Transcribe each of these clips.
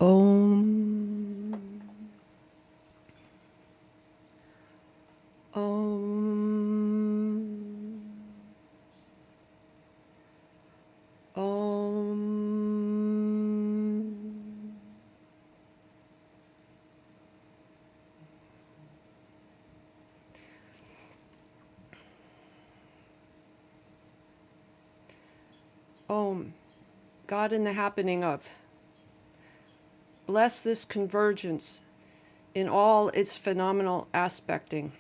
Om. Om. Om. Om. God in the happening of. Bless this convergence in all its phenomenal aspecting.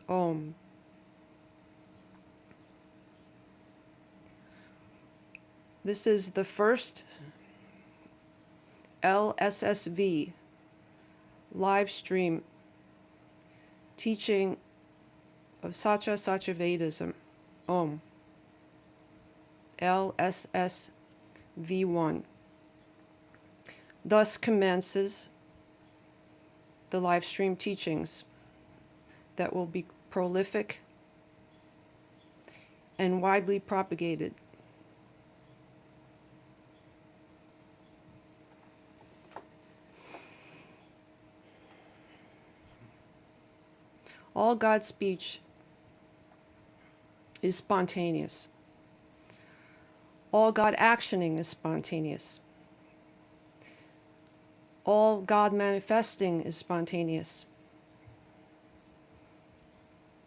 Om. This is the first Lssv live stream teaching of Satyavedism. Om. Lssv1. Thus commences the live stream teachings that will be prolific and widely propagated. All God's speech is spontaneous. All God actioning is spontaneous. All God manifesting is spontaneous.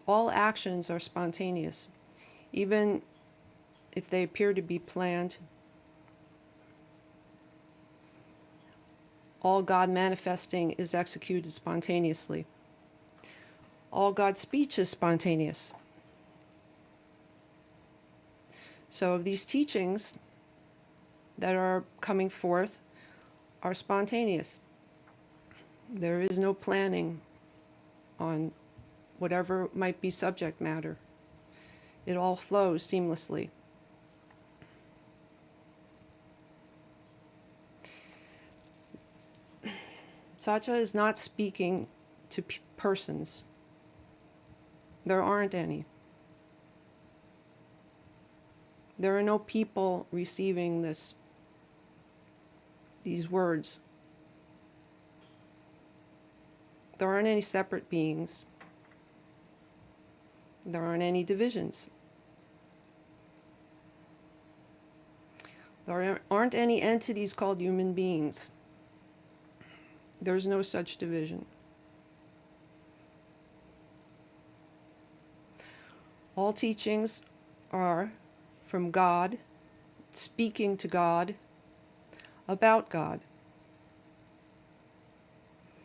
All actions are spontaneous, even if they appear to be planned. All God manifesting is executed spontaneously. All God's speech is spontaneous. So these teachings that are coming forth are spontaneous. There is no planning on whatever might be subject matter. It all flows seamlessly. Satya is not speaking to persons. There aren't any. There are no people receiving these words. There aren't any separate beings. There aren't any divisions. There aren't any entities called human beings. There's no such division. All teachings are from God, speaking to God, about God.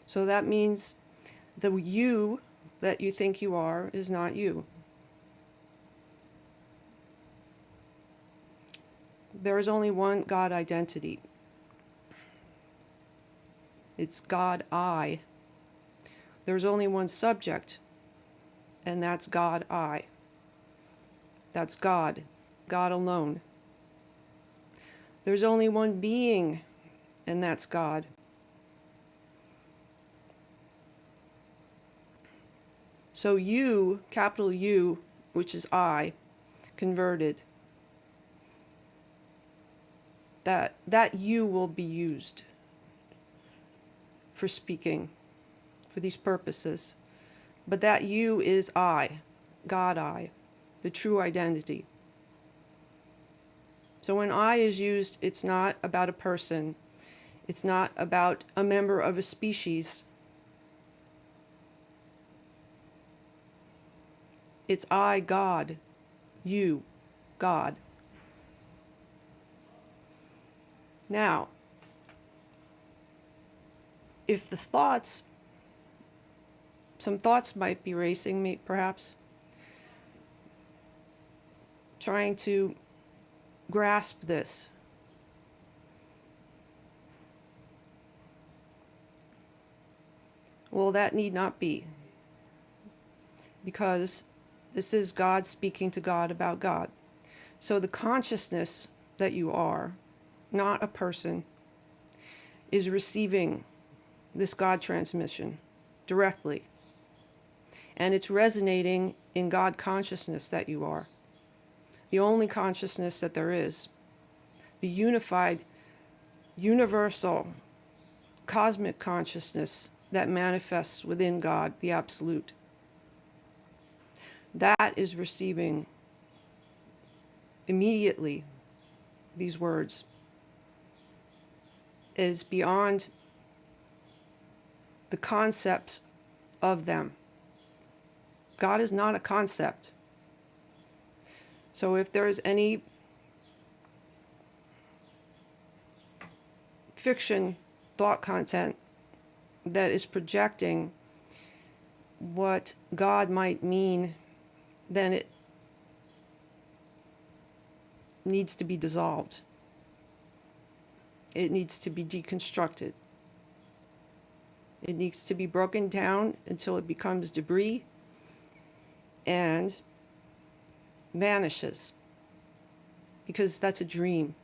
So that means the you that you think you are is not you. There is only one God identity. It's God I. There's only one subject, and that's God I. That's God, God alone. There's only one being, and that's God. So you, capital U, which is I, converted, that you will be used for speaking, for these purposes. But that you is I, God I, the true identity. So when I is used, it's not about a person. It's not about a member of a species. It's I, God, you, God. Now, if the thoughts, some thoughts might be racing me, perhaps, trying to grasp this. Well, that need not be, because this is God speaking to God about God. So the consciousness that you are, not a person, is receiving this God transmission directly. And it's resonating in God consciousness that you are. The only consciousness that there is. The unified universal cosmic consciousness that manifests within God, the Absolute. That is receiving immediately these words. It is beyond the concepts of them. God is not a concept. So if there is any fiction thought content that is projecting what God might mean, then it needs to be dissolved. It needs to be deconstructed. It needs to be broken down until it becomes debris and vanishes, because that's a dream.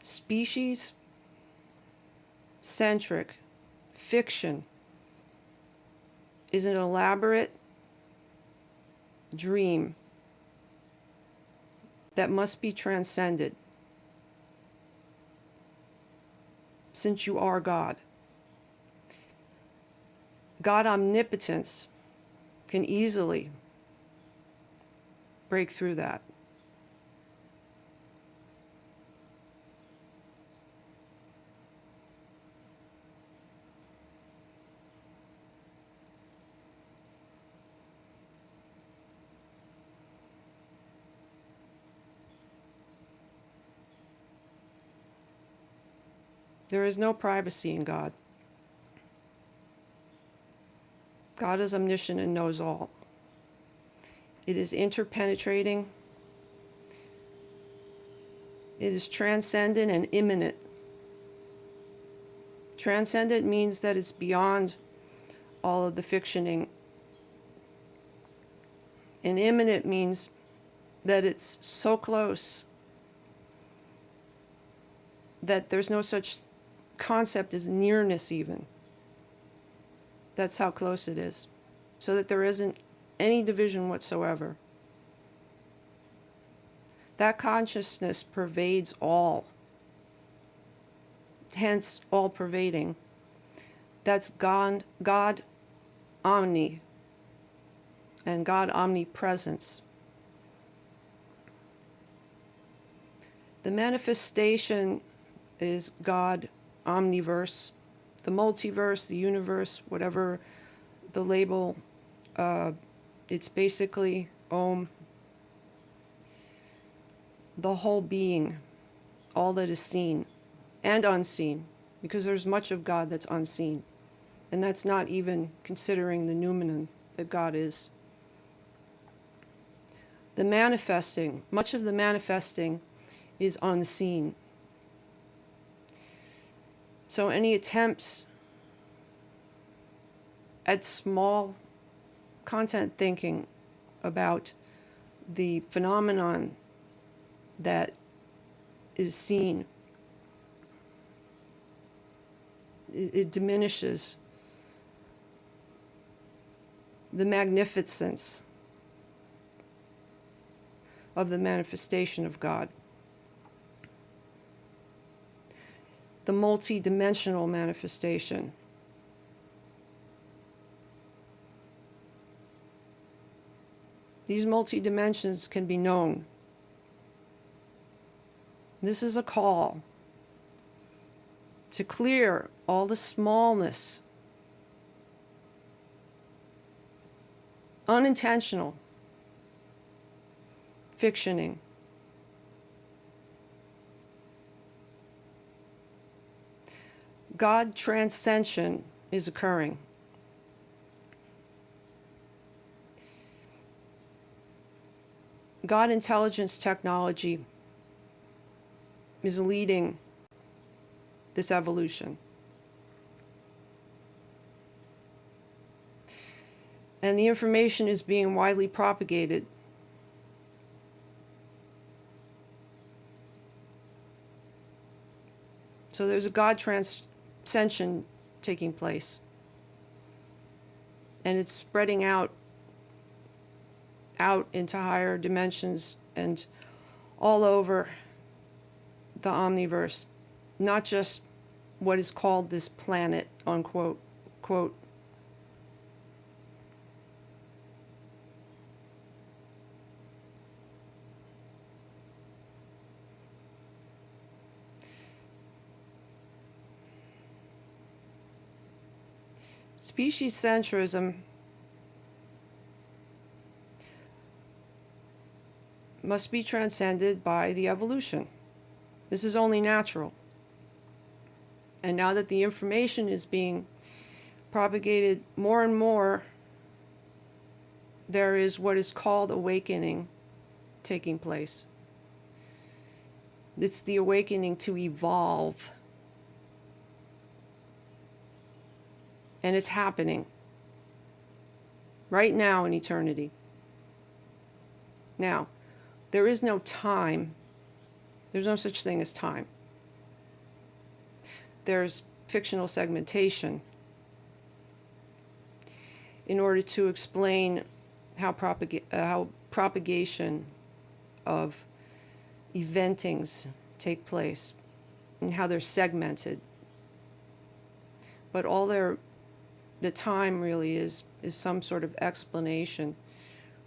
Species-centric fiction is an elaborate dream that must be transcended, since you are God. God omnipotence can easily break through that. There is no privacy in God. God is omniscient and knows all. It is interpenetrating. It is transcendent and immanent. Transcendent means that it's beyond all of the fictioning. And immanent means that it's so close that there's no such concept as nearness even. That's how close it is. So that there isn't any division whatsoever. That consciousness pervades all. Hence, all pervading. That's God omni and God omnipresence. The manifestation is God omniverse, the multiverse, the universe, whatever the label. It's basically Om, the whole being, all that is seen and unseen, because there's much of God that's unseen. And that's not even considering the noumenon that God is. The manifesting, much of the manifesting is unseen. So any attempts at small content thinking about the phenomenon that is seen, it diminishes the magnificence of the manifestation of God. The multi-dimensional manifestation. These multi-dimensions can be known. This is a call to clear all the smallness, unintentional fictioning. God transcension is occurring. God intelligence technology is leading this evolution. And the information is being widely propagated. So there's a God transcension taking place. And it's spreading out into higher dimensions and all over the omniverse, not just what is called this planet, unquote, quote. Species centrism must be transcended by the evolution. This is only natural. And now that the information is being propagated more and more, there is what is called awakening taking place. It's the awakening to evolve. And it's happening right now in eternity. Now, there is no time. There's no such thing as time. There's fictional segmentation in order to explain how propagation of eventings take place and how they're segmented. But all the time really is some sort of explanation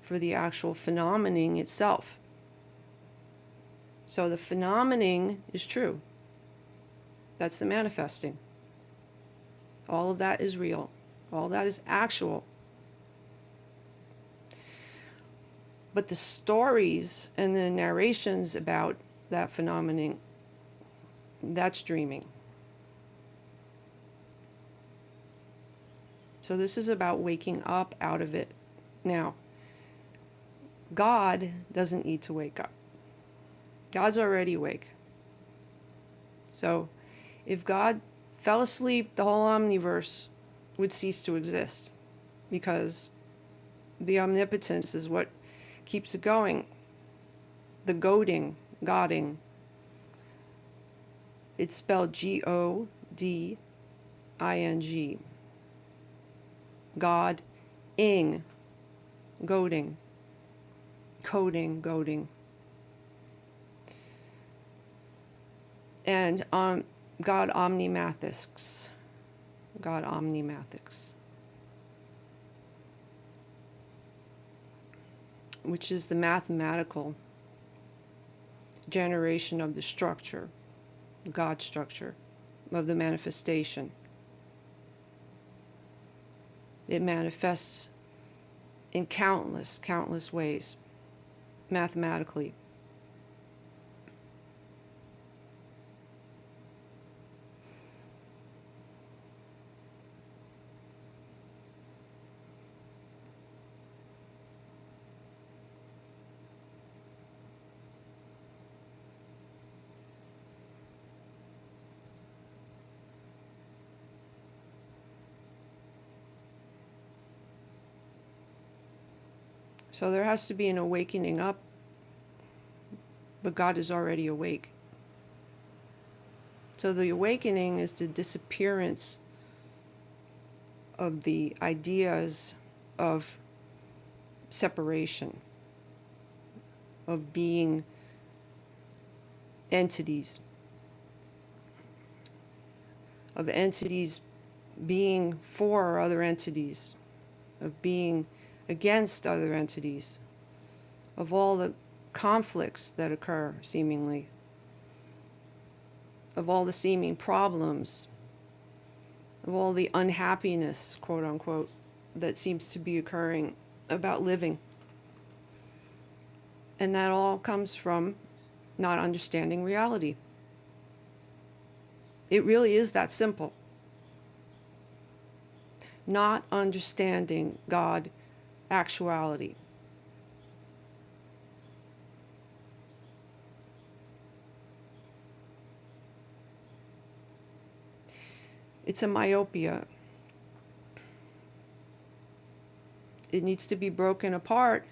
for the actual phenomenon itself. So the phenomenon is true. That's the manifesting. All of that is real. All that is actual. But the stories and the narrations about that phenomenon, that's dreaming. So this is about waking up out of it. Now, God doesn't need to wake up. God's already awake. So if God fell asleep, the whole omniverse would cease to exist, because the omnipotence is what keeps it going. The goading, godding. It's spelled Goding. God-ing. Goading. Coding, goading. And God omnimathics. God omnimathics. Which is the mathematical generation of the structure, God structure, of the manifestation. It manifests in countless ways, mathematically. So there has to be an awakening up, but God is already awake. So the awakening is the disappearance of the ideas of separation, of being entities, of entities being for other entities, of being against other entities, of all the conflicts that occur seemingly, of all the seeming problems, of all the unhappiness, quote unquote, that seems to be occurring about living. And that all comes from not understanding reality. It really is that simple. Not understanding God actuality. It's a myopia. It needs to be broken apart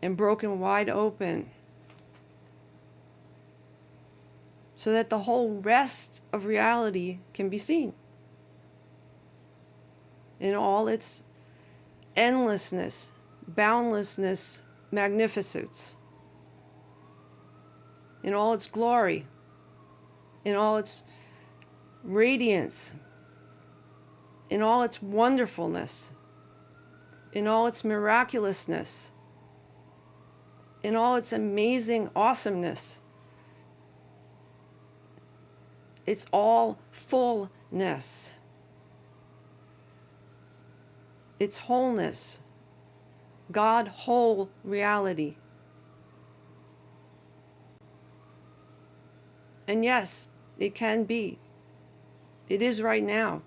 and broken wide open so that the whole rest of reality can be seen in all its endlessness, boundlessness, magnificence. in all its glory, in all its radiance, in all its wonderfulness, in all its miraculousness, in all its amazing awesomeness. It's all fullness. It's wholeness. God whole reality. And yes, it can be. It is right now.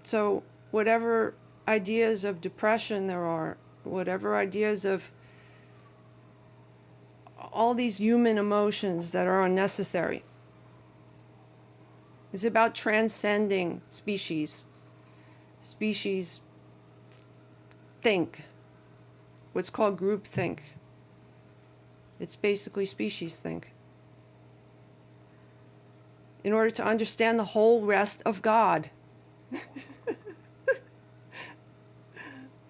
So whatever ideas of depression there are, whatever ideas of all these human emotions that are unnecessary, it's about transcending species. Species think, what's called group think. It's basically species think. In order to understand the whole rest of God.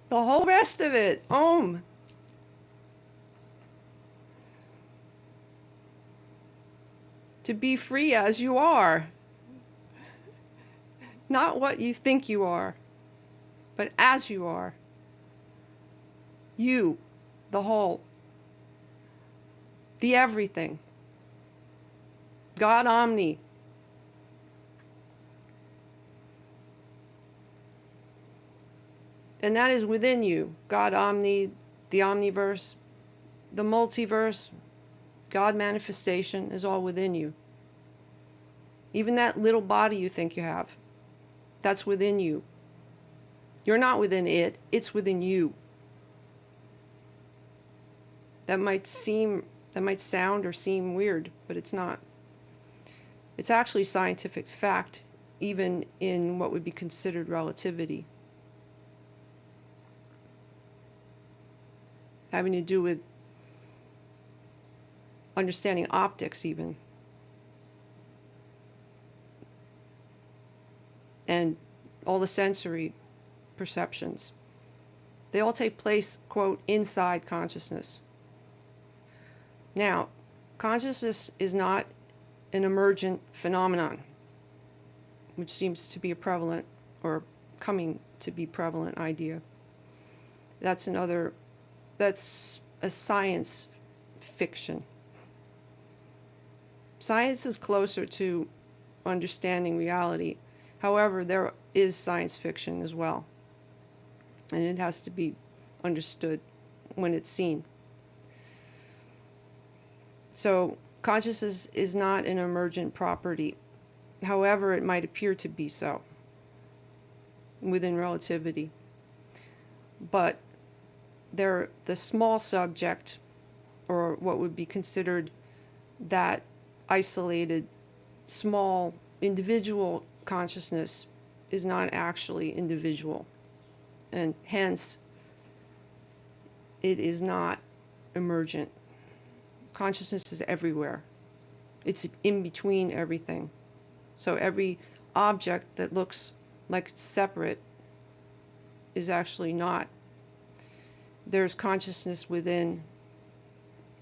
The whole rest of it. Om. To be free as you are. Not what you think you are, but as you are. You, the whole. The everything. God Omni. And that is within you. God Omni, the Omniverse, the multiverse, God manifestation is all within you. Even that little body you think you have, that's within you. You're not within it, it's within you. That might sound or seem weird, but it's not. It's actually scientific fact, even in what would be considered relativity. Having to do with understanding optics even. And all the sensory perceptions. They all take place, quote, inside consciousness. Now, consciousness is not an emergent phenomenon, which seems to be a prevalent, or coming to be prevalent idea. That's a science fiction. Science is closer to understanding reality. However, there is science fiction as well. And it has to be understood when it's seen. So consciousness is not an emergent property. However, it might appear to be so within relativity. But the small subject, or what would be considered that isolated, small, individual consciousness, is not actually individual. And hence, it is not emergent. Consciousness is everywhere. It's in between everything. So every object that looks like it's separate is actually not. There's consciousness within,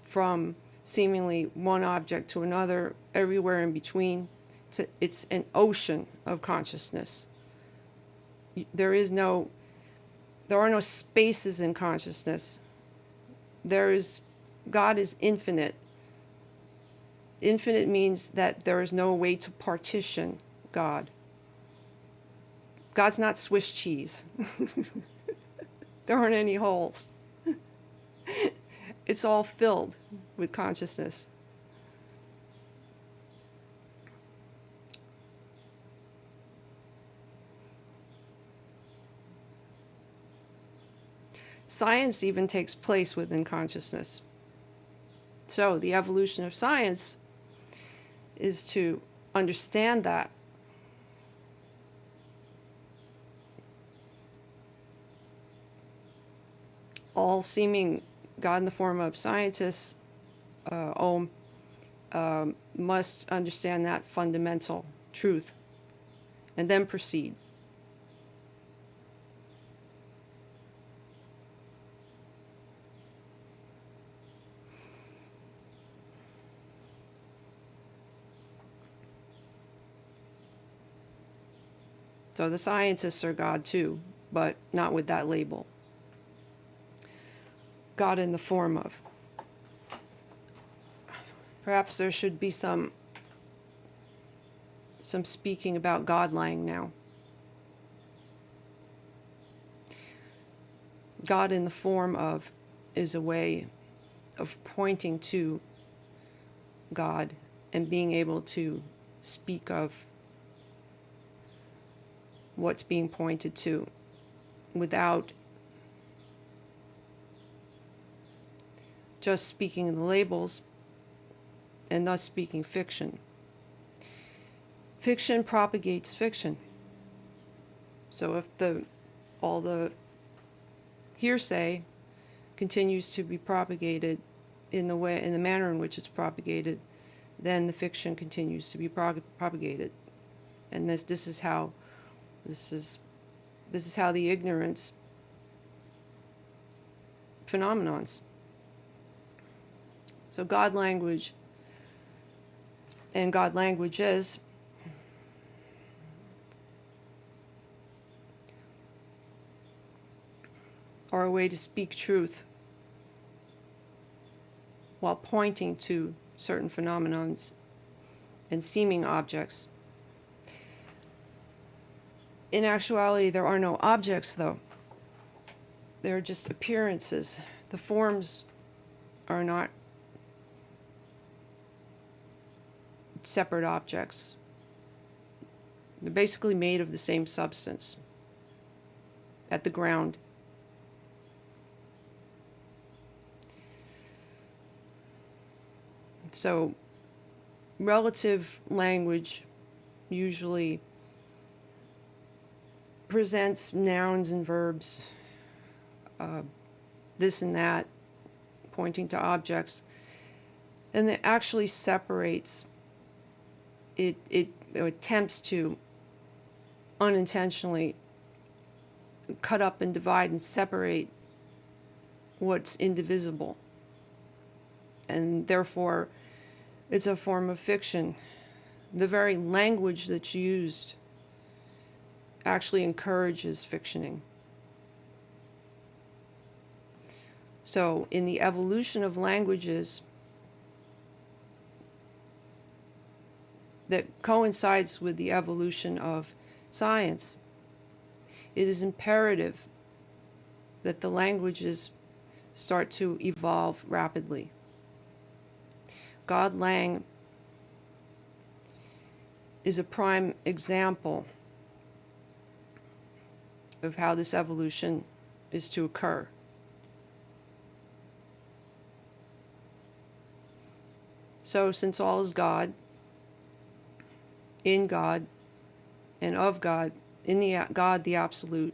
from seemingly one object to another, everywhere in between. It's an ocean of consciousness. There are no spaces in consciousness. God is infinite. Infinite means that there is no way to partition God. God's not Swiss cheese. There aren't any holes. It's all filled with consciousness. Science even takes place within consciousness. So the evolution of science is to understand that. All seeming God in the form of scientists, Om, must understand that fundamental truth and then proceed. So the scientists are God too, but not with that label. God in the form of. Perhaps there should be some speaking about God-lang now. God in the form of is a way of pointing to God and being able to speak of what's being pointed to without just speaking the labels and thus speaking fiction. Fiction propagates fiction. So if all the hearsay continues to be propagated in the manner in which it's propagated, then the fiction continues to be propagated. And this is how the ignorance phenomenons. So God language and God languages are a way to speak truth while pointing to certain phenomenons and seeming objects. In actuality, there are no objects, though. They're just appearances. The forms are not separate objects. They're basically made of the same substance at the ground. So, relative language usually presents nouns and verbs, this and that, pointing to objects, and it actually separates. It attempts to unintentionally cut up and divide and separate what's indivisible, and therefore it's a form of fiction. The very language that's used actually encourages fictioning. So in the evolution of languages that coincides with the evolution of science, it is imperative that the languages start to evolve rapidly. God Lang is a prime example of how this evolution is to occur. So, since all is God, in God, and of God, in the God, the Absolute,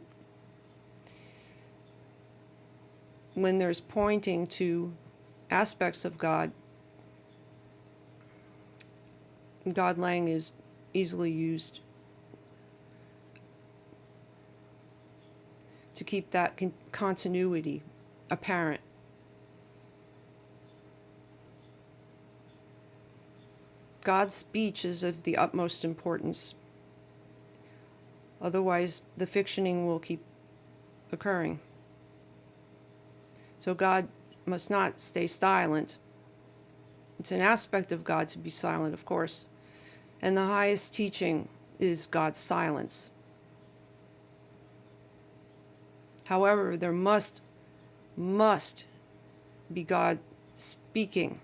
when there's pointing to aspects of God, God Lang is easily used to keep that continuity apparent. God's speech is of the utmost importance. Otherwise, the fictioning will keep occurring. So God must not stay silent. It's an aspect of God to be silent, of course. And the highest teaching is God's silence. However, there must be God speaking.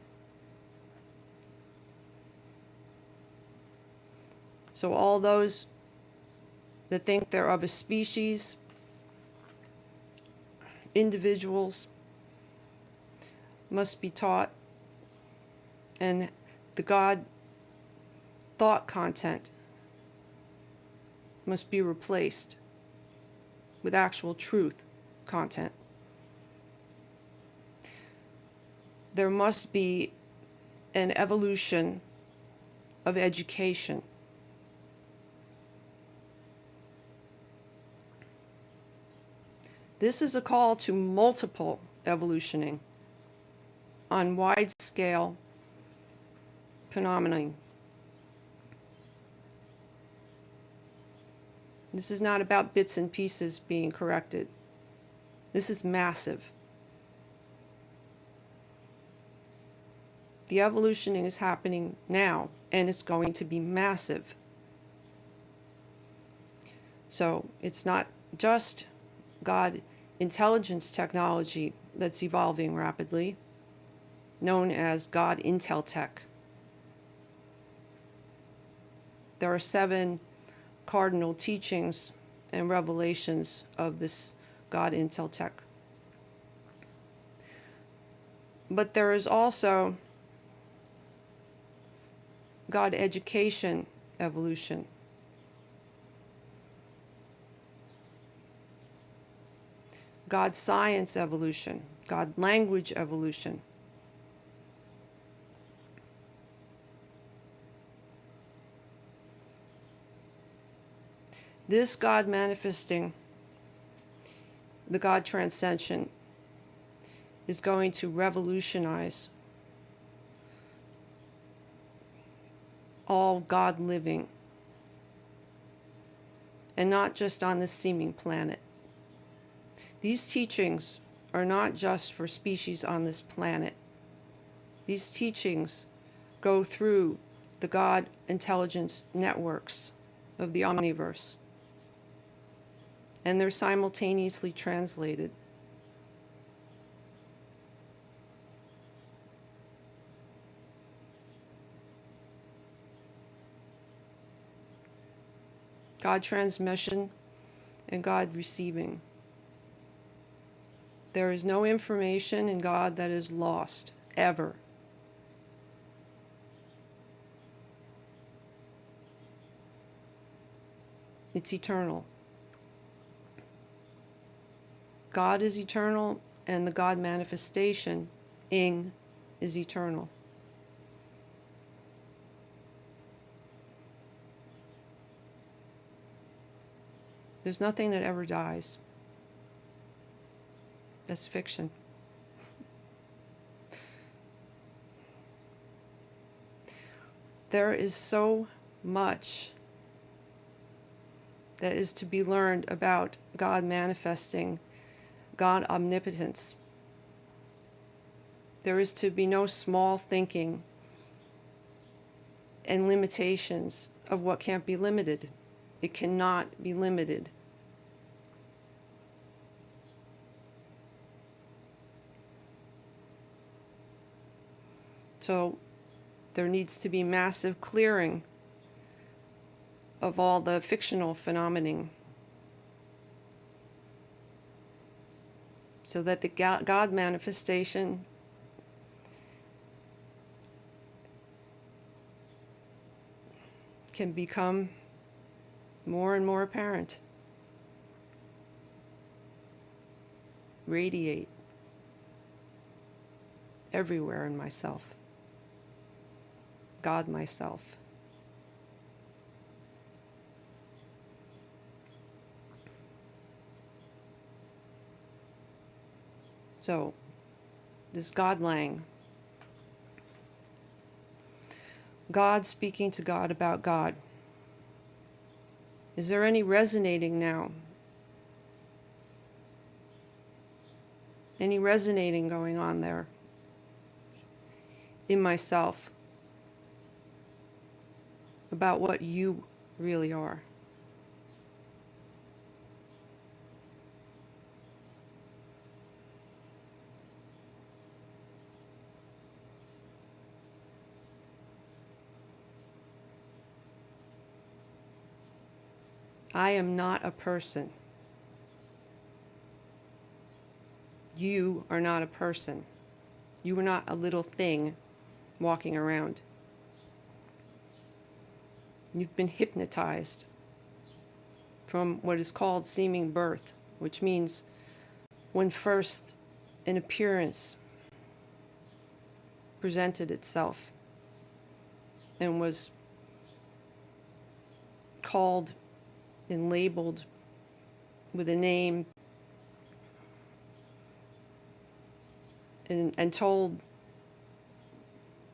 So all those that think they're of a species, individuals, must be taught, and the God thought content must be replaced with actual truth content. There must be an evolution of education. This is a call to multiple evolutioning on wide-scale phenomena. This is not about bits and pieces being corrected. This is massive. The evolutioning is happening now, and it's going to be massive. So it's not just God intelligence technology that's evolving rapidly, known as God Intel Tech. There are 7 cardinal teachings and revelations of this God Intel Tech. But there is also God education evolution. God science evolution. God language evolution. This God manifesting, the God transcension, is going to revolutionize all God living, and not just on this seeming planet. These teachings are not just for species on this planet. These teachings go through the God intelligence networks of the omniverse, and they're simultaneously translated. God transmission and God receiving. There is no information in God that is lost, ever. It's eternal. God is eternal, and the God manifestation, Ing, is eternal. There's nothing that ever dies. That's fiction. There is so much that is to be learned about God manifesting, God omnipotence. There is to be no small thinking and limitations of what can't be limited. It cannot be limited. So there needs to be massive clearing of all the fictional phenomenon, so that the God manifestation can become more and more apparent, radiate everywhere in myself, God myself. So, this God Lang, God speaking to God about God. Is there any resonating now? Any resonating going on there in myself about what you really are? I am not a person. You are not a person. You are not a little thing walking around. You've been hypnotized from what is called seeming birth, which means when first an appearance presented itself and was called and labeled with a name and told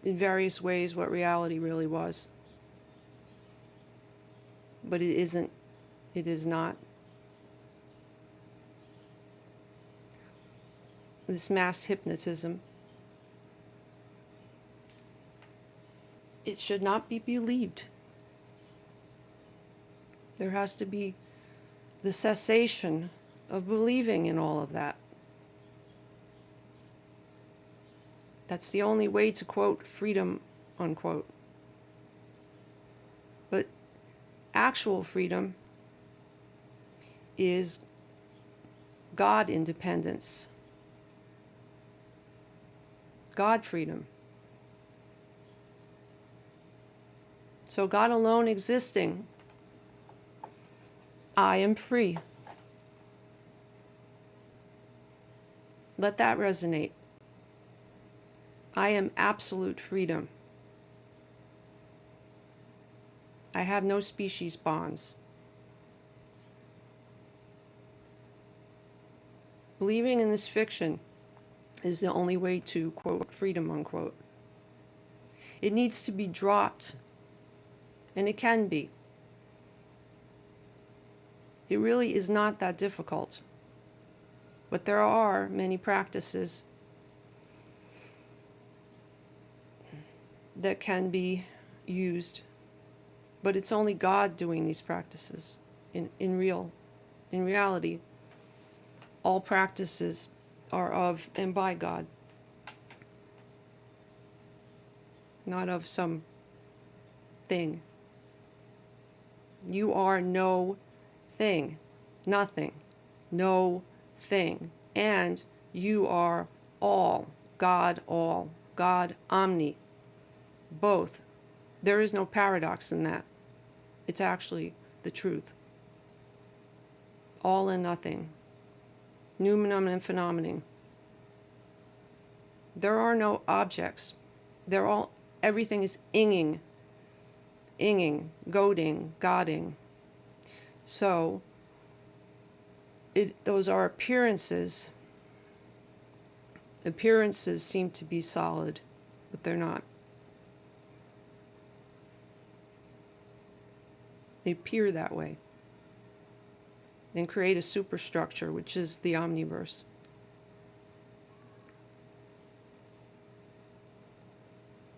in various ways what reality really was. But it isn't It is not. This mass hypnotism, it should not be believed. There has to be the cessation of believing in all of that. That's the only way to quote freedom, unquote. But actual freedom is God independence. God freedom. So God alone existing, I am free. Let that resonate. I am absolute freedom. I have no species bonds. Believing in this fiction is the only way to, quote, freedom, unquote. It needs to be dropped, and it can be. It really is not that difficult. But there are many practices that can be used, but it's only God doing these practices. In reality, all practices are of and by God, not of some thing. You are no thing, nothing, no thing, and you are all, God omni, both. There is no paradox in that. It's actually the truth. All and nothing. Noumenum and phenomenon. There are no objects. Everything is inging, goading, godding. So, those are appearances. Appearances seem to be solid, but they're not. They appear that way and create a superstructure, which is the omniverse.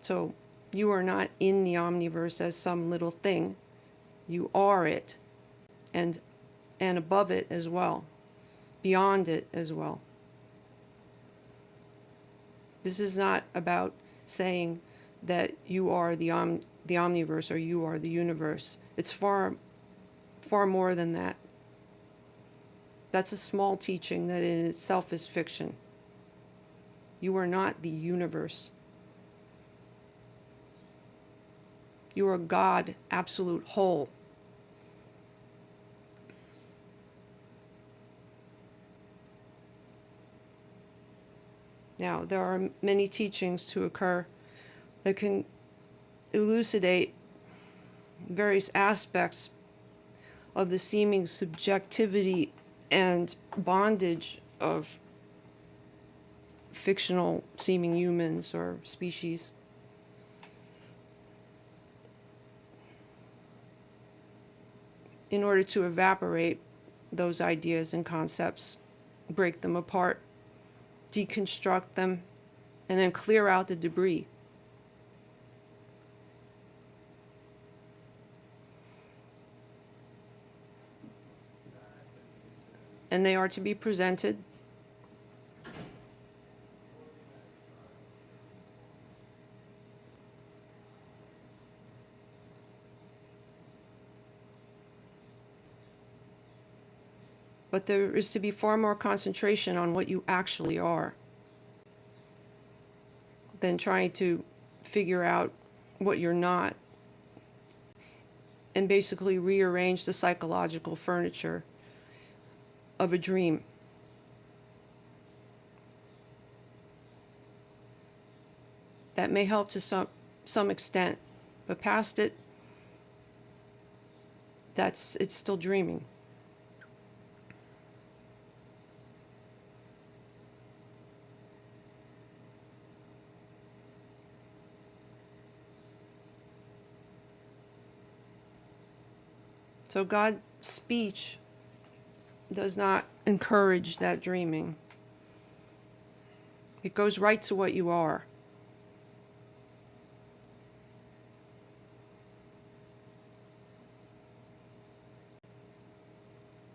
So you are not in the omniverse as some little thing. You are it, and above it as well, beyond it as well. This is not about saying that you are the omniverse or you are the universe. It's far more than that. That's a small teaching that in itself is fiction. You are not the universe. You are God, absolute whole. Now, there are many teachings to occur that can elucidate various aspects of the seeming subjectivity and bondage of fictional seeming humans or species. In order to evaporate those ideas and concepts, break them apart, deconstruct them, and then clear out the debris. And they are to be presented but there is to be far more concentration on what you actually are than trying to figure out what you're not and basically rearrange the psychological furniture of a dream. That may help to some extent, but past it, it's still dreaming. So God speech does not encourage that dreaming. It goes right to what you are.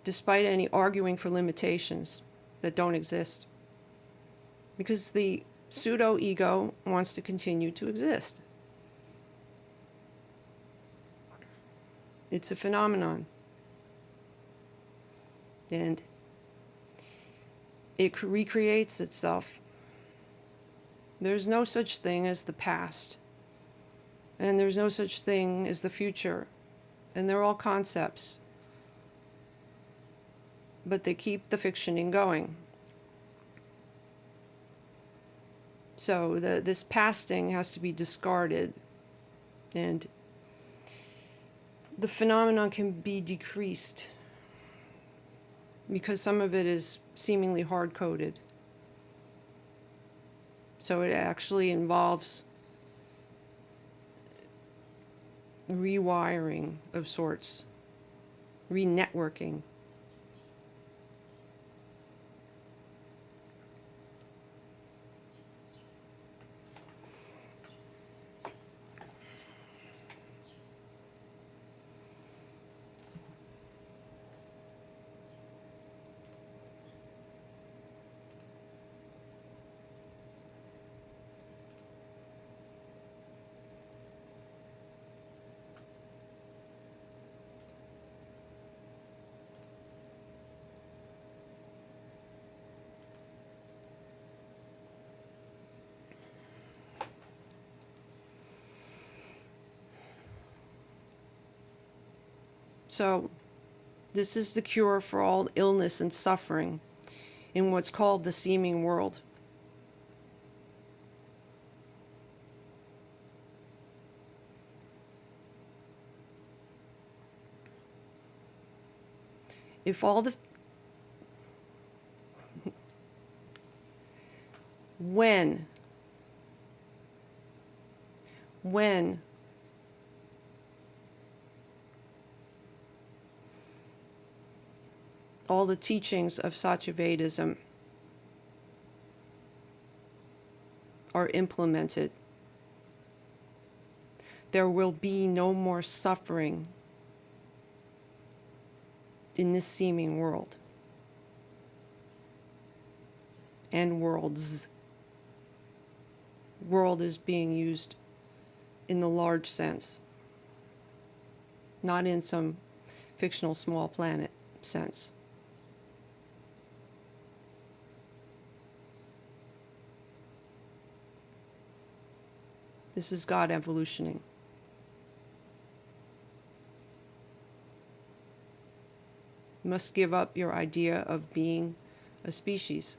Despite any arguing for limitations that don't exist. Because the pseudo-ego wants to continue to exist. It's a phenomenon. And it recreates itself. There's no such thing as the past. And there's no such thing as the future. And they're all concepts. But they keep the fictioning going. So this pasting has to be discarded. And the phenomenon can be decreased. Because some of it is seemingly hard-coded. So it actually involves rewiring of sorts, re-networking. So, this is the cure for all illness and suffering in what's called the seeming world. If all the... When all the teachings of Satyavedism are implemented, there will be no more suffering in this seeming world and worlds. World is being used in the large sense, not in some fictional small planet sense. This is God evolutioning. You must give up your idea of being a species.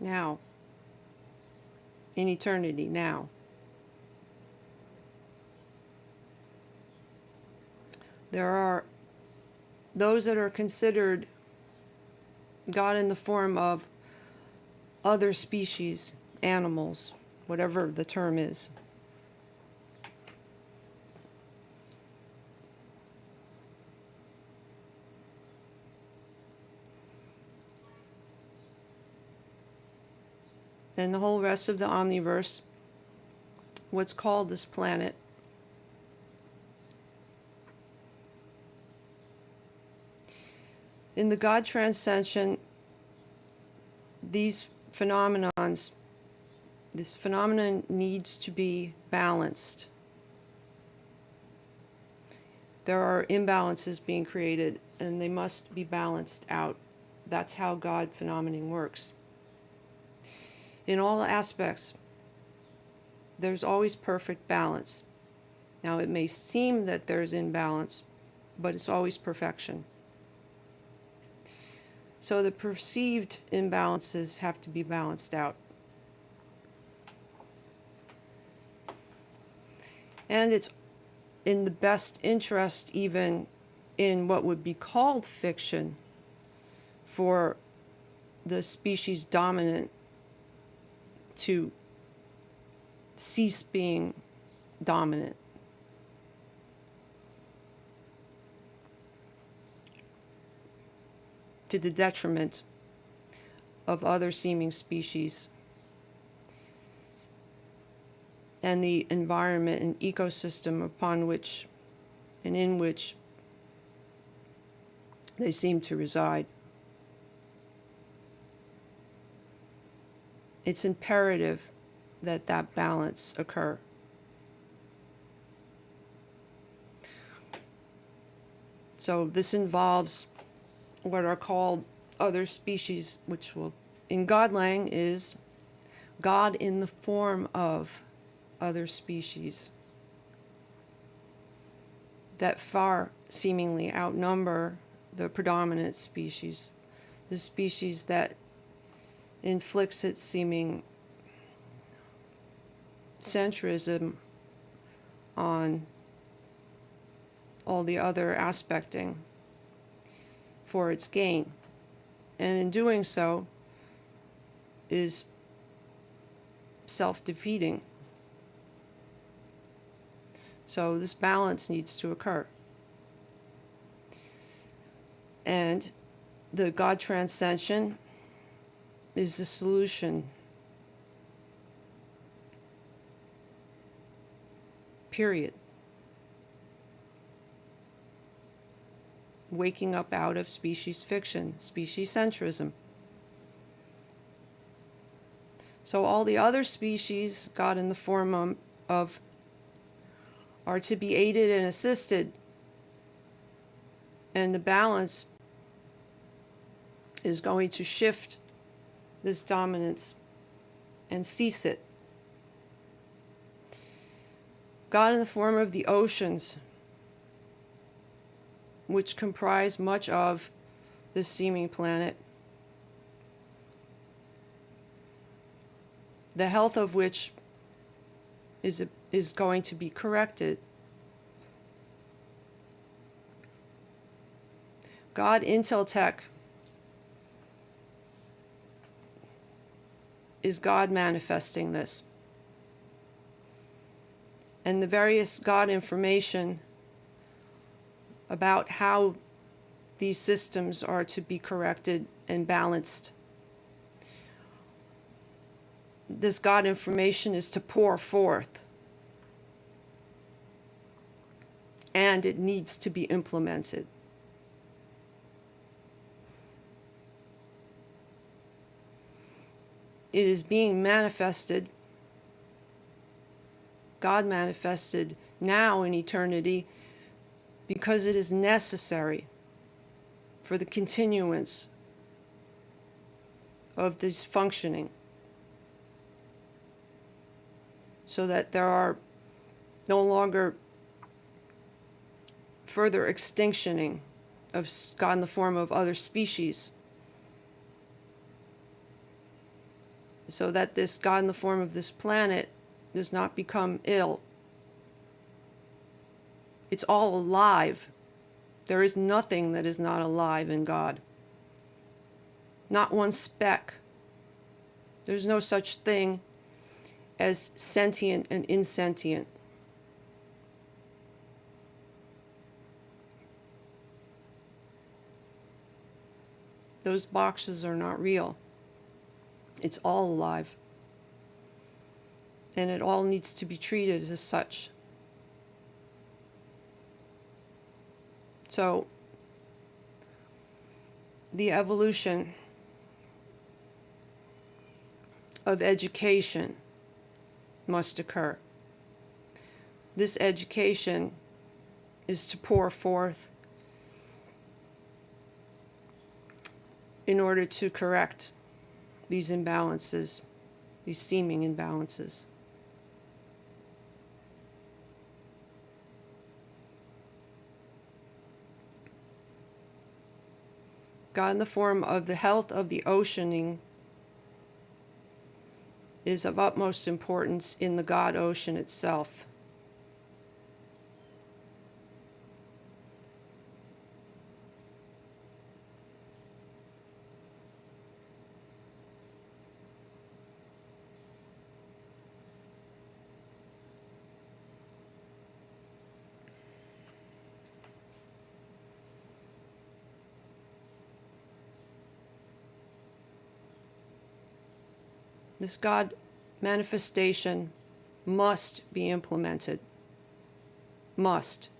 Now, in eternity, now. There are those that are considered God in the form of other species, animals, whatever the term is. And the whole rest of the omniverse, what's called this planet, in the God Transcension, these phenomenons, this phenomenon needs to be balanced. There are imbalances being created, and they must be balanced out. That's how God phenomenon works. In all aspects, there's always perfect balance. Now, it may seem that there's imbalance, but it's always perfection. So the perceived imbalances have to be balanced out. And it's in the best interest, even in what would be called fiction, for the species dominant to cease being dominant. To the detriment of other seeming species and the environment and ecosystem upon which and in which they seem to reside. It's imperative that that balance occur. So this involves what are called other species, which will, in Godlang, is God in the form of other species that far seemingly outnumber the predominant species, the species that inflicts its seeming centrism on all the other aspecting for its gain, and in doing so is self-defeating. So this balance needs to occur. And the God Transcension is the solution. Period. Waking up out of species fiction, species centrism. So all the other species, God in the form of, are to be aided and assisted, and the balance is going to shift this dominance and cease it. God in the form of the oceans, which comprise much of this seeming planet, the health of which is going to be corrected. God Intel Tech is God manifesting this. And the various God information about how these systems are to be corrected and balanced. This God information is to pour forth, and it needs to be implemented. It is being manifested, God manifested now in eternity, because it is necessary for the continuance of this functioning, so that there are no longer further extinctioning of God in the form of other species, so that this God in the form of this planet does not become ill. It's all alive. There is nothing that is not alive in God. Not one speck. There's no such thing as sentient and insentient. Those boxes are not real. It's all alive. And it all needs to be treated as such. So, the evolution of education must occur. This education is to pour forth in order to correct these imbalances these seeming imbalances. God in the form of the health of the oceaning is of utmost importance in the God ocean itself. This God manifestation must be implemented. Must.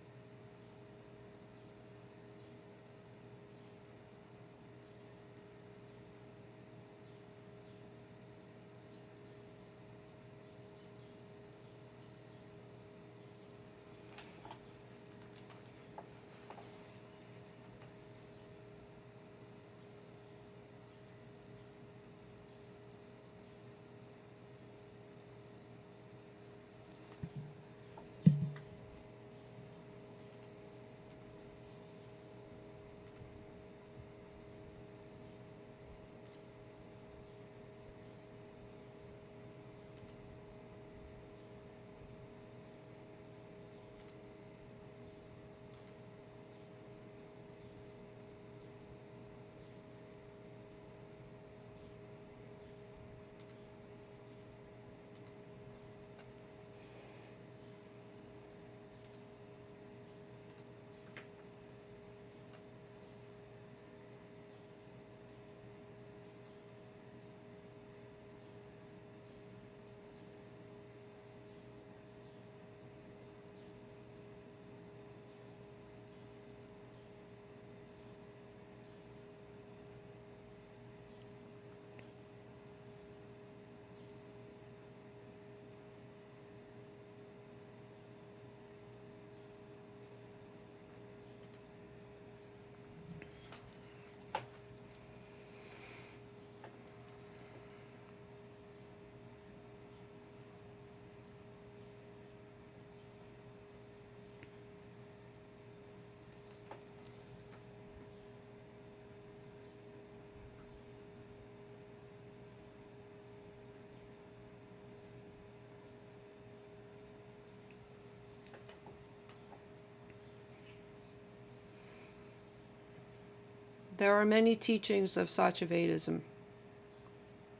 There are many teachings of Satyavedism,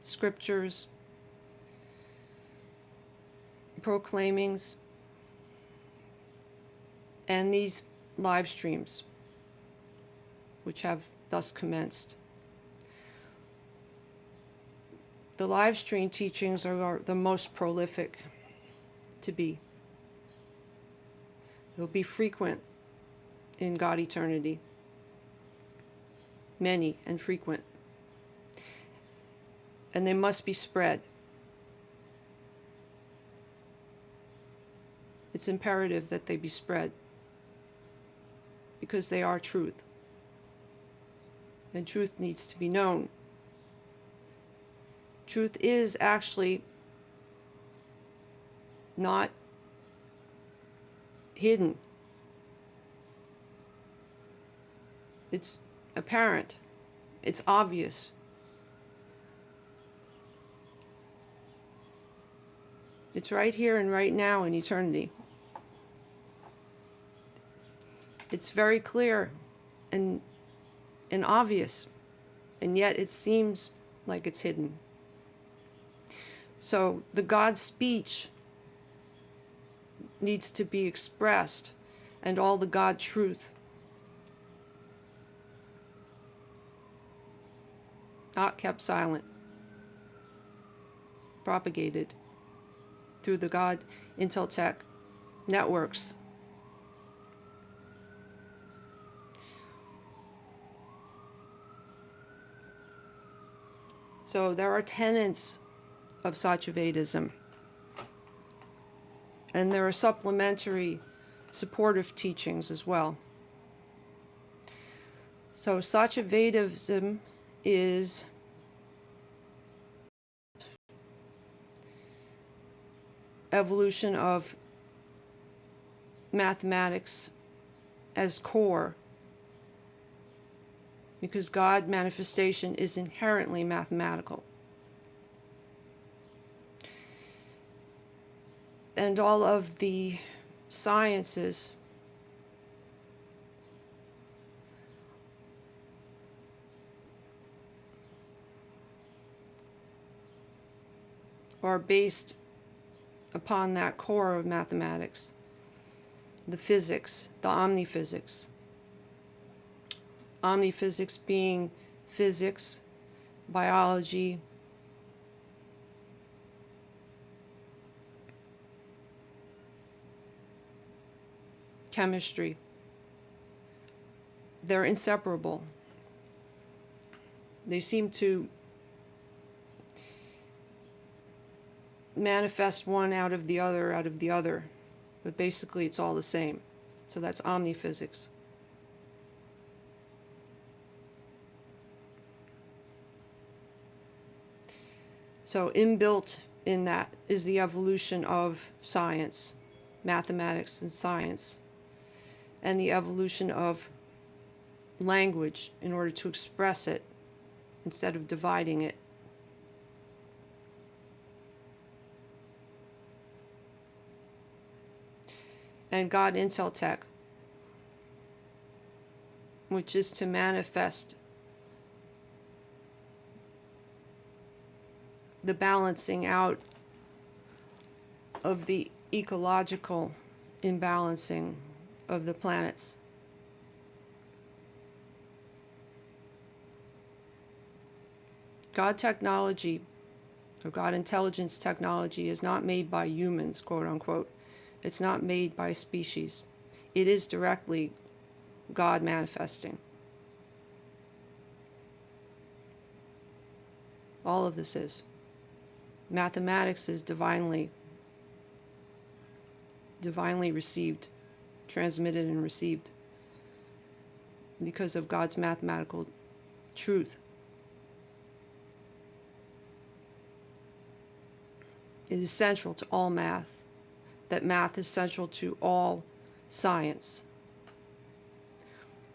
scriptures, proclaimings, and these live streams, which have thus commenced. The live stream teachings are the most prolific to be. They'll be frequent in God eternity. Many and frequent. And they must be spread. It's imperative that they be spread because they are truth. And truth needs to be known. Truth is actually not hidden. It's apparent. It's obvious. It's right here and right now in eternity. It's very clear and obvious, and yet it seems like it's hidden. So the God speech needs to be expressed, and all the God truth, not kept silent, propagated through the God Inteltech networks. So there are tenets of Satyavedism, and there are supplementary supportive teachings as well. So Satyavedism is evolution of mathematics as core, because God manifestation is inherently mathematical. And all of the sciences are based upon that core of mathematics, the physics, the omni-physics. Omni-physics being physics, biology, chemistry. They're inseparable. They seem to manifest one out of the other, but basically it's all the same. So that's omni-physics. So inbuilt in that is the evolution of science, mathematics and science, and the evolution of language in order to express it instead of dividing it. And God Intel Tech, which is to manifest the balancing out of the ecological imbalancing of the planets. God technology, or God intelligence technology, is not made by humans, quote unquote. It's not made by species. It is directly God manifesting. All of this is. Mathematics is divinely received, transmitted and received because of God's mathematical truth. It is central to all math, that math is central to all science.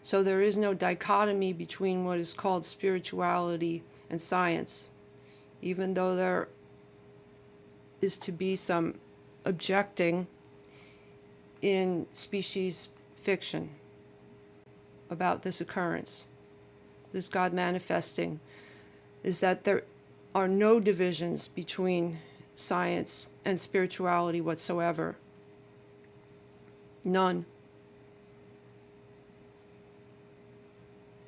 So there is no dichotomy between what is called spirituality and science, even though there is to be some objecting in species fiction about this occurrence, this God manifesting, is that there are no divisions between science and spirituality whatsoever. None.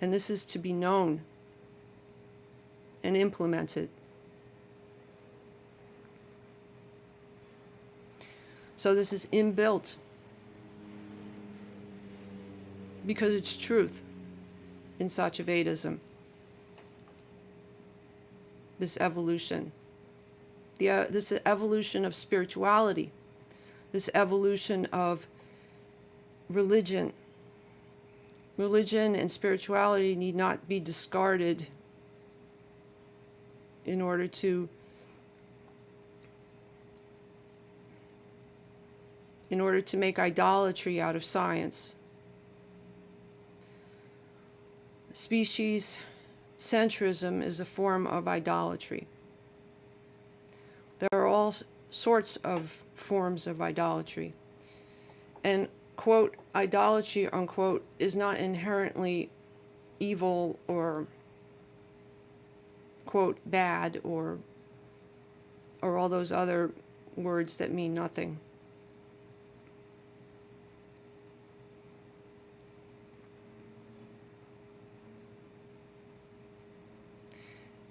And this is to be known and implemented. So this is inbuilt because it's truth in Satyavedism. This evolution. This evolution of spirituality. This evolution of religion. Religion and spirituality need not be discarded in order to make idolatry out of science. Species centrism is a form of idolatry. There are all sorts of forms of idolatry. And, quote, idolatry, unquote, is not inherently evil or, quote, bad or all those other words that mean nothing.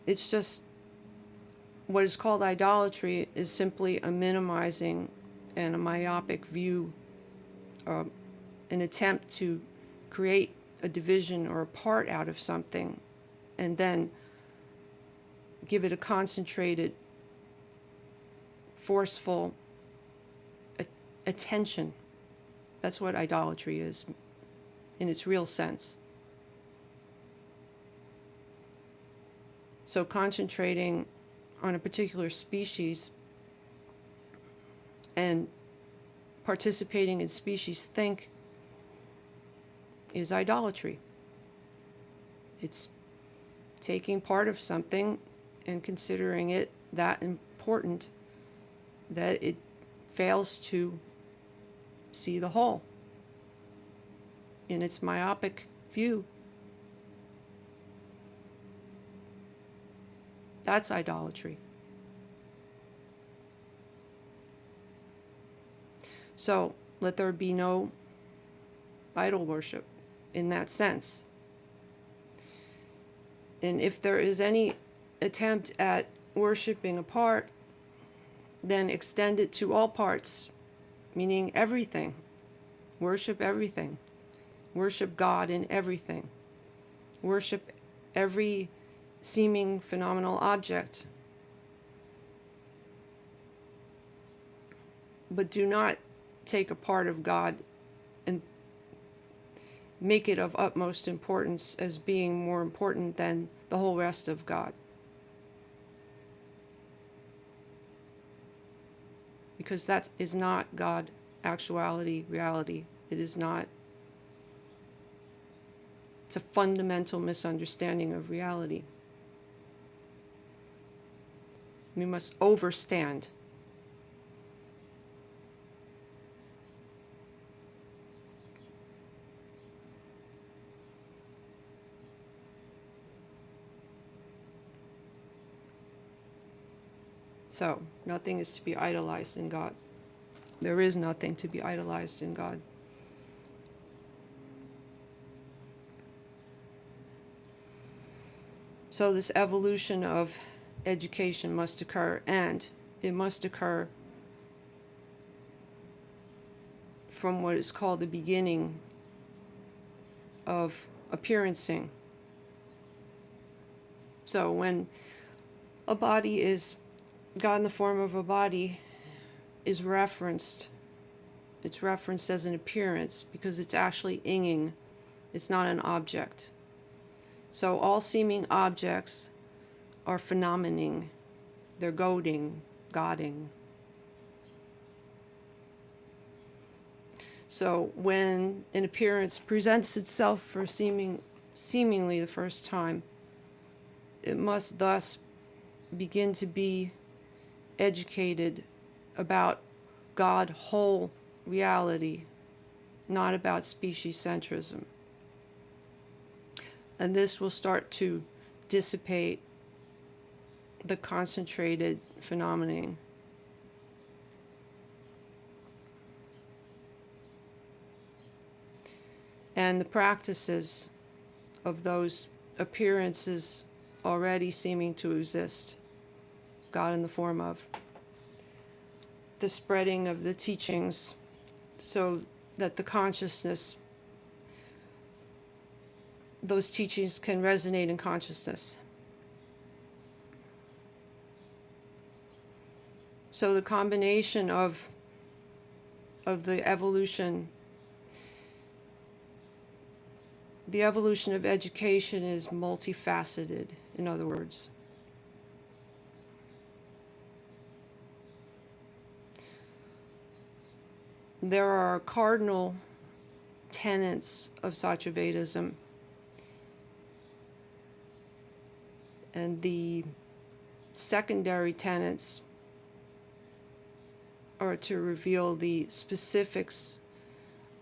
It's just what is called idolatry is simply a minimizing and a myopic view, an attempt to create a division or a part out of something and then give it a concentrated, forceful attention. That's what idolatry is in its real sense. So concentrating on a particular species And participating in species think is idolatry. It's taking part of something and considering it that important that it fails to see the whole in its myopic view. That's idolatry. So let there be no idol worship in that sense. And if there is any attempt at worshiping a part, then extend it to all parts, meaning everything. Worship everything. Worship God in everything. Worship every seeming phenomenal object. But do not take a part of God and make it of utmost importance as being more important than the whole rest of God. Because that is not God, actuality, reality. It is not. It's a fundamental misunderstanding of reality. We must overstand. So, nothing is to be idolized in God. There is nothing to be idolized in God. So this evolution of education must occur, and it must occur from what is called the beginning of appearancing. So when a body is, God in the form of a body is referenced, it's referenced as an appearance because it's actually inging. It's not an object. So all seeming objects are phenomening. They're goading, godding. So when an appearance presents itself for seemingly the first time, it must thus begin to be educated about God whole reality, not about species centrism. And this will start to dissipate the concentrated phenomenon. And the practices of those appearances already seeming to exist, God in the form of the spreading of the teachings so that the consciousness, those teachings can resonate in consciousness. So the combination of the evolution of education is multifaceted, in other words. There are cardinal tenets of Satyavedism, and the secondary tenets are to reveal the specifics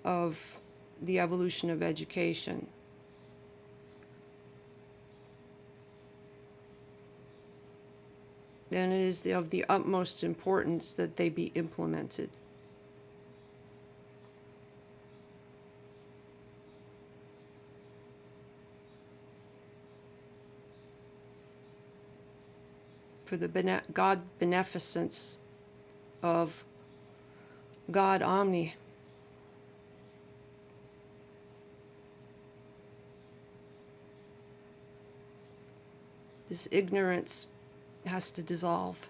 of the evolution of education. And it is of the utmost importance that they be implemented. For the God beneficence of God Omni. This ignorance has to dissolve.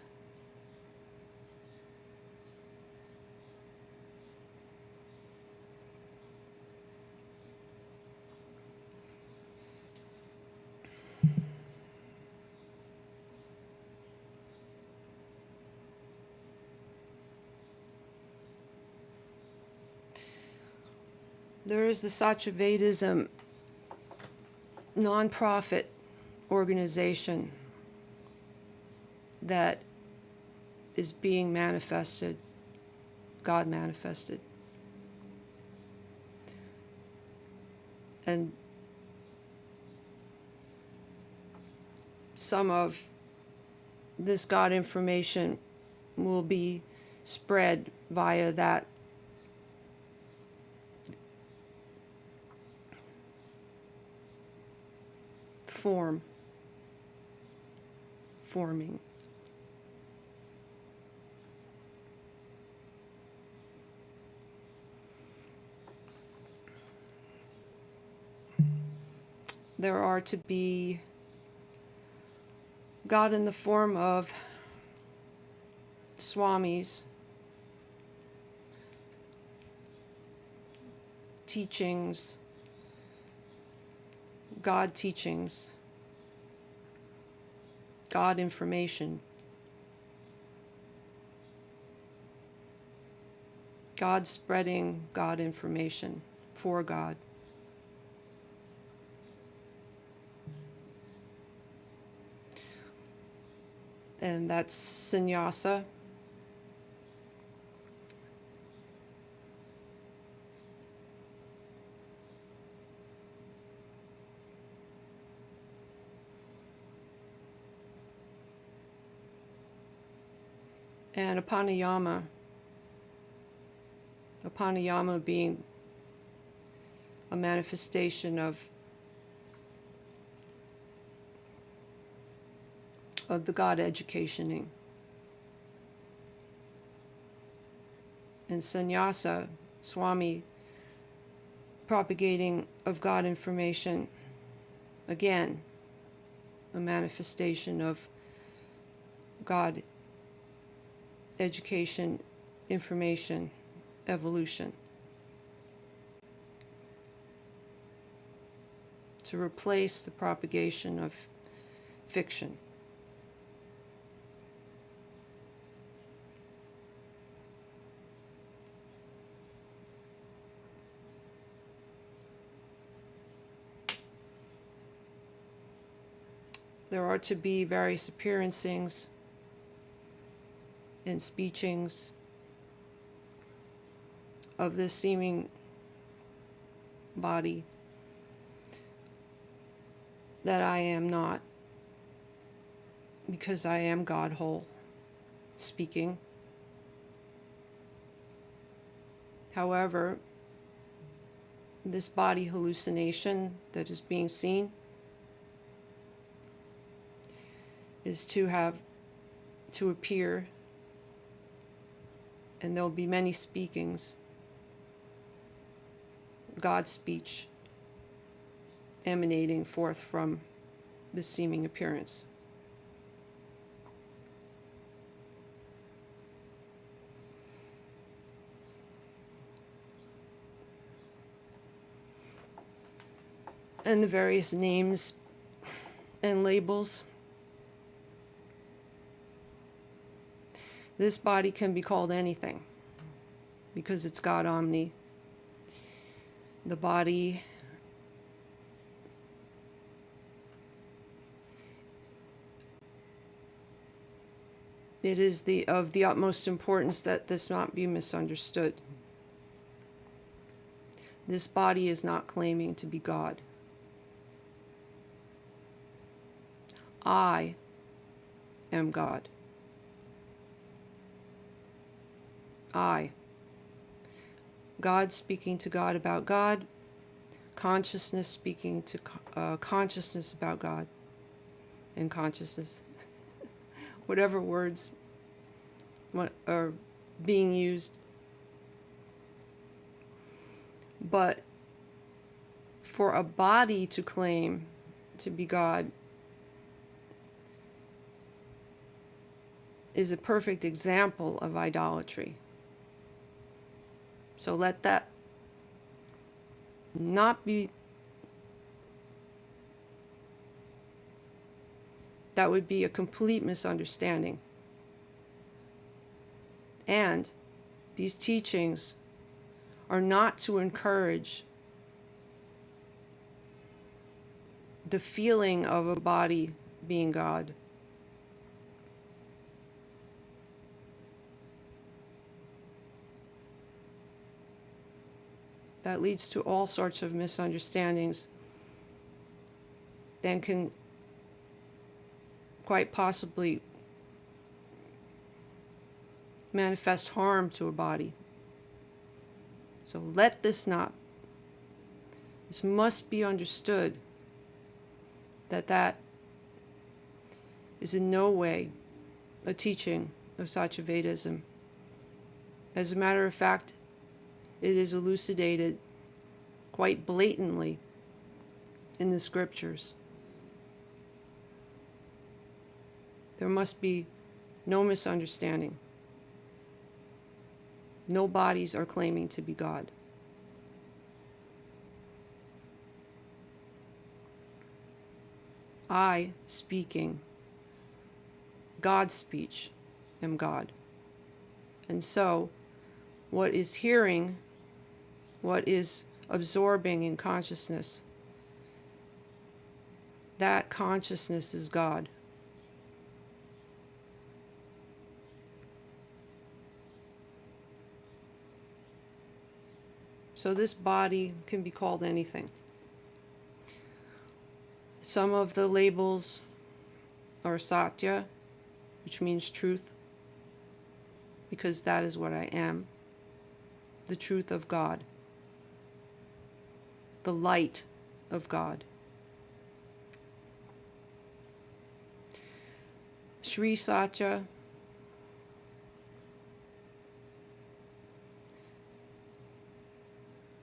There is the Satyavedism nonprofit organization that is being manifested, God manifested. And some of this God information will be spread via that forming. There are to be God in the form of swamis, teachings, God teachings, God information, God spreading God information for God. And that's sannyasa. And apanayama. Apanayama being a manifestation of the God educationing. And sannyasa, Swami, propagating of God information, again, a manifestation of God education, information, evolution. To replace the propagation of fiction. There are to be various appearancings and speechings of this seeming body that I am not, because I am God whole, speaking. However, this body hallucination that is being seen is to appear, and there will be many speakings, God's speech emanating forth from this seeming appearance. And the various names and labels. This body can be called anything because it's God Omni. The body it is of the utmost importance that this not be misunderstood. This body is not claiming to be God. I am God. God speaking to God about God, consciousness speaking to consciousness about God, and consciousness. Whatever words are being used. But for a body to claim to be God is a perfect example of idolatry. So let that not be, that would be a complete misunderstanding. And these teachings are not to encourage the feeling of a body being God. That leads to all sorts of misunderstandings and can quite possibly manifest harm to a body. So let this must be understood, that is in no way a teaching of Satyavedism. As a matter of fact, it is elucidated quite blatantly in the scriptures. There must be no misunderstanding. No bodies are claiming to be God. I, speaking God's speech, am God. And so, what is hearing, what is absorbing in consciousness, that consciousness is God. So this body can be called anything. Some of the labels are Satya, which means truth, because that is what I am. The truth of God. The light of God. Sri Satya,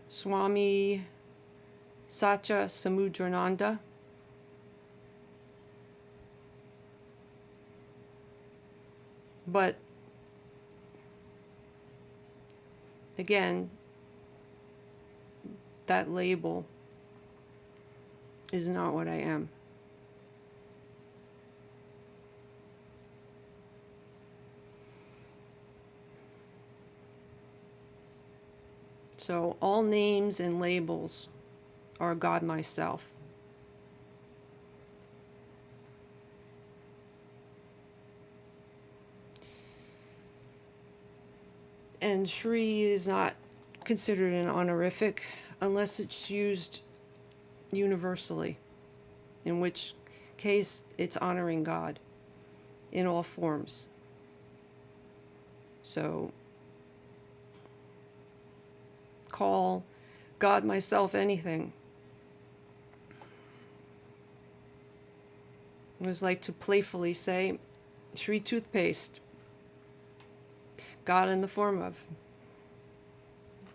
Swami Satya Samudrananda, but again, that label is not what I am. So all names and labels are God myself. And Shri is not considered an honorific unless it's used universally, in which case it's honoring God in all forms. So call God myself anything. It was like to playfully say, Shri toothpaste, God in the form of.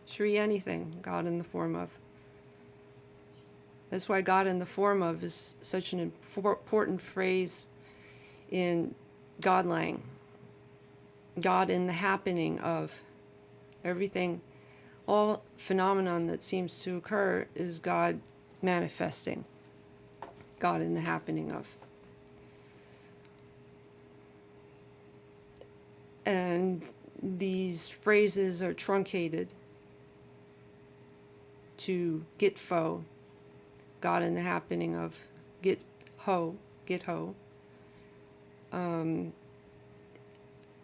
Shri anything, God in the form of. That's why God in the form of is such an important phrase in Godlang. God in the happening of. Everything, all phenomenon that seems to occur is God manifesting. God in the happening of. And these phrases are truncated to git fo, God in the happening of, git ho. And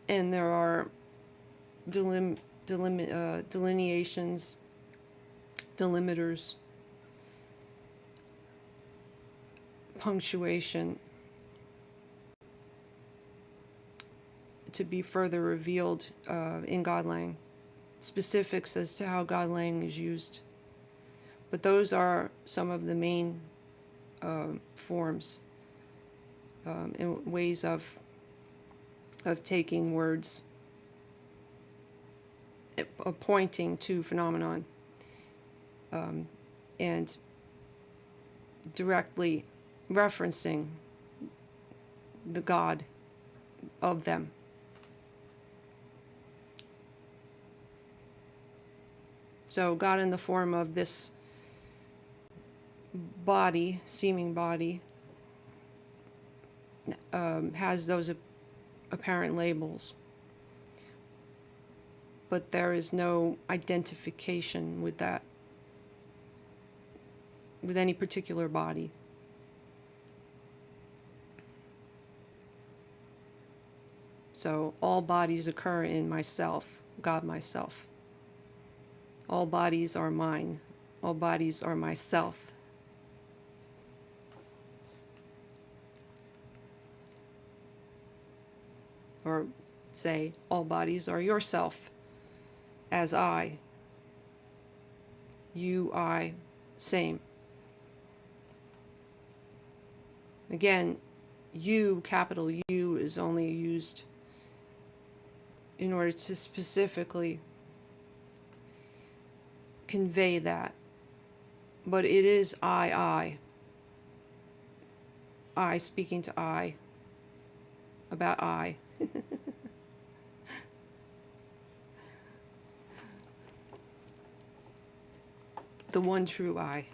there are delineations, delimiters, punctuation to be further revealed in Godlang, specifics as to how Godlang is used. But those are some of the main forms and ways of taking words, of pointing to phenomenon, and directly referencing the God of them. So God in the form of this body, seeming body, has those apparent labels. But there is no identification with that, with any particular body. So all bodies occur in myself, God myself. All bodies are mine. All bodies are myself. Or say, all bodies are yourself, as I. You, I, same. Again, you, capital U, is only used in order to specifically convey that. But it is I. I speaking to I, about I. The one true I.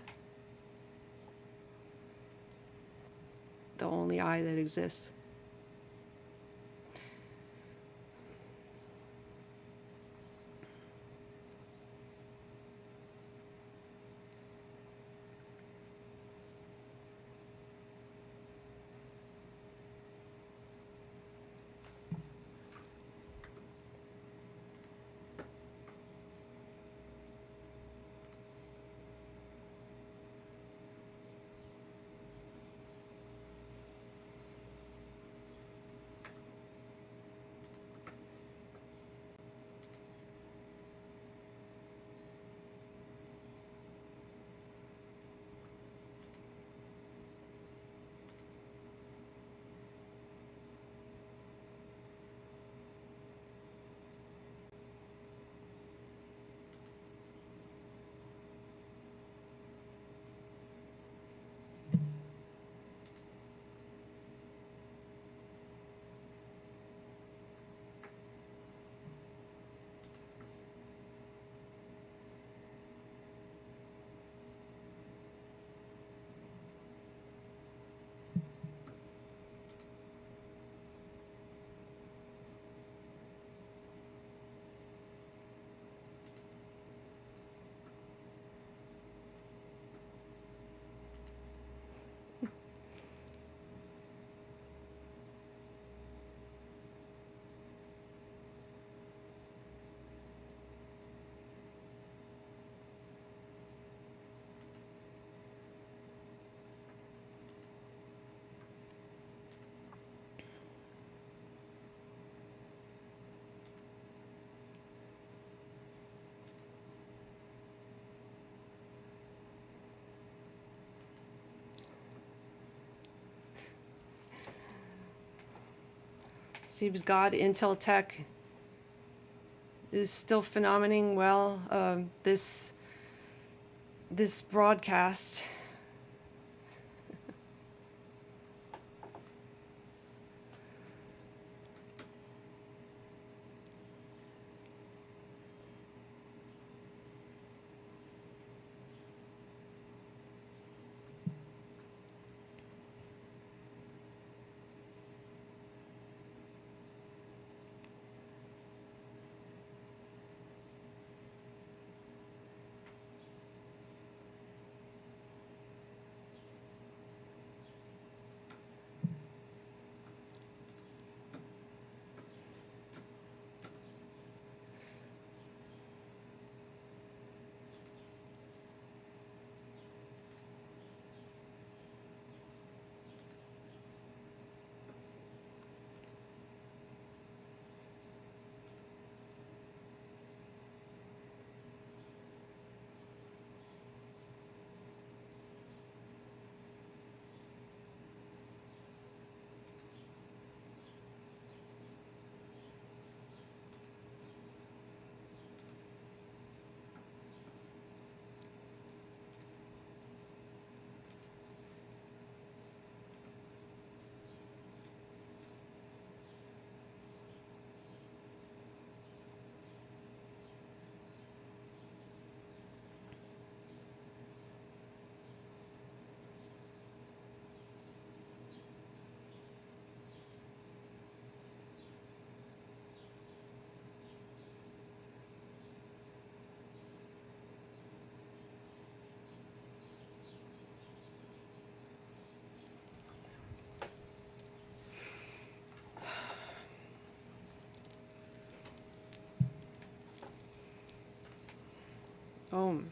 The only I that exists. Seems God, Intel Tech is still phenomening well. This broadcast Om.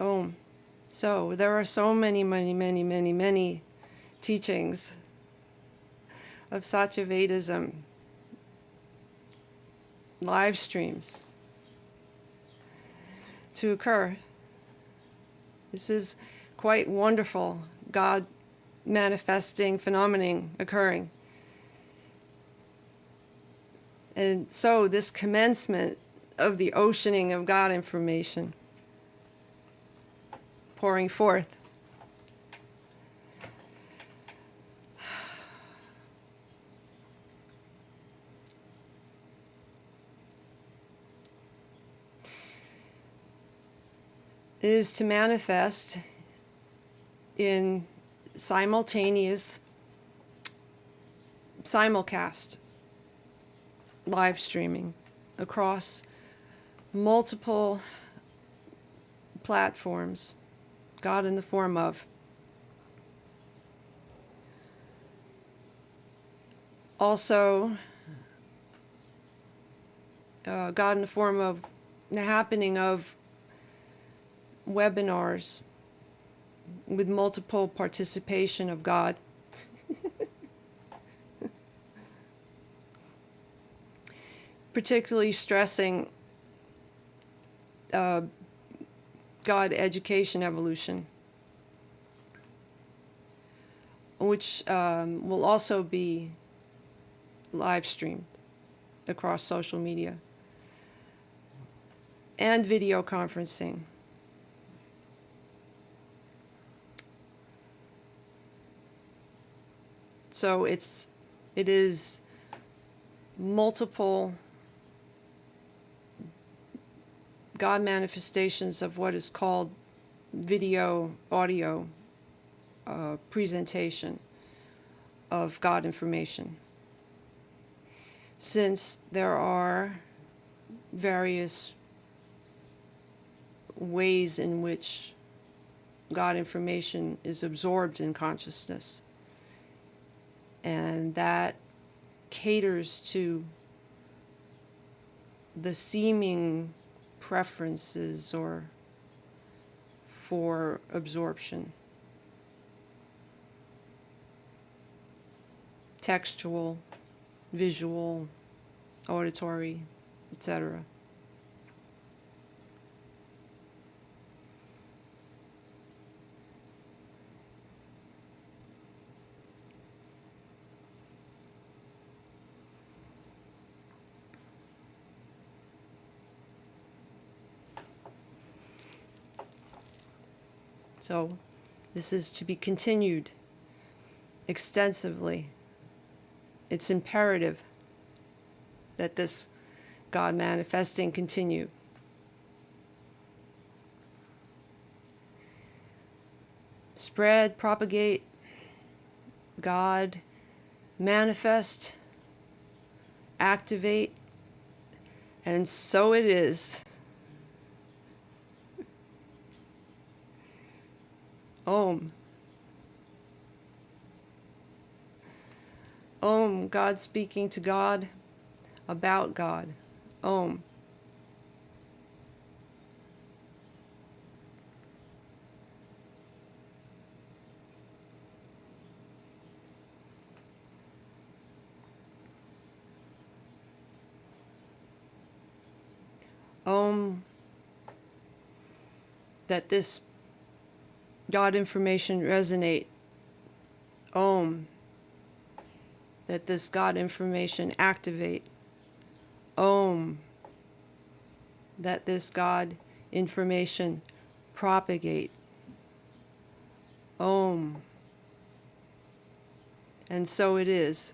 Om. So there are so many teachings of Satyavedism, live streams to occur. This is quite wonderful, God manifesting phenomenon occurring. And so this commencement of the oceaning of God information pouring forth. Is to manifest in simultaneous simulcast live streaming across multiple platforms, God in the form of. Also, God in the form of the happening of webinars with multiple participation of God. Particularly stressing God education evolution, which will also be live streamed across social media and video conferencing. So it is multiple God manifestations of what is called video audio presentation of God information. Since there are various ways in which God information is absorbed in consciousness, and that caters to the seeming preferences or for absorption. Textual, visual, auditory, etc. So this is to be continued extensively. It's imperative that this God manifesting continue. Spread, propagate, God manifest, activate, and so it is. Om. Om, God speaking to God about God. Om. Om, that this God information resonate. Om, that this God information activate. Om, that this God information propagate. Om. And so it is.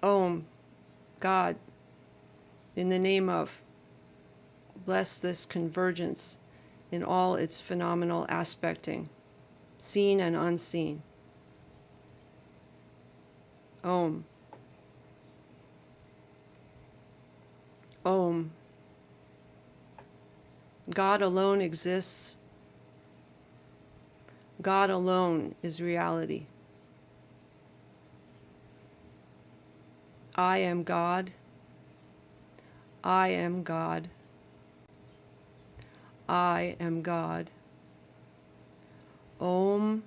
Om, God, in the name of, bless this convergence in all its phenomenal aspecting, seen and unseen. Om. Om. God alone exists. God alone is reality. I am God. I am God. I am God. Om.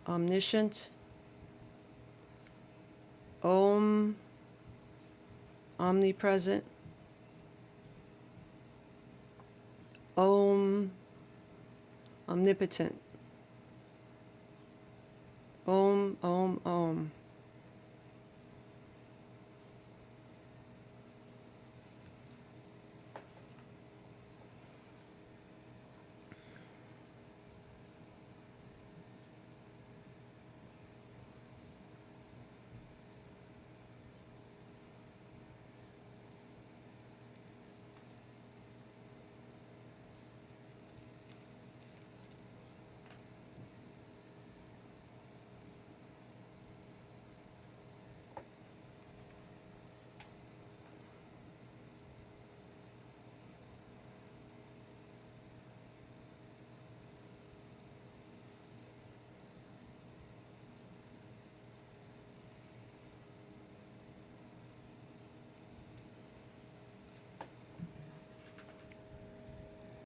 Omniscient. Om. Omnipresent. Om. Omnipotent. Om, Om, Om.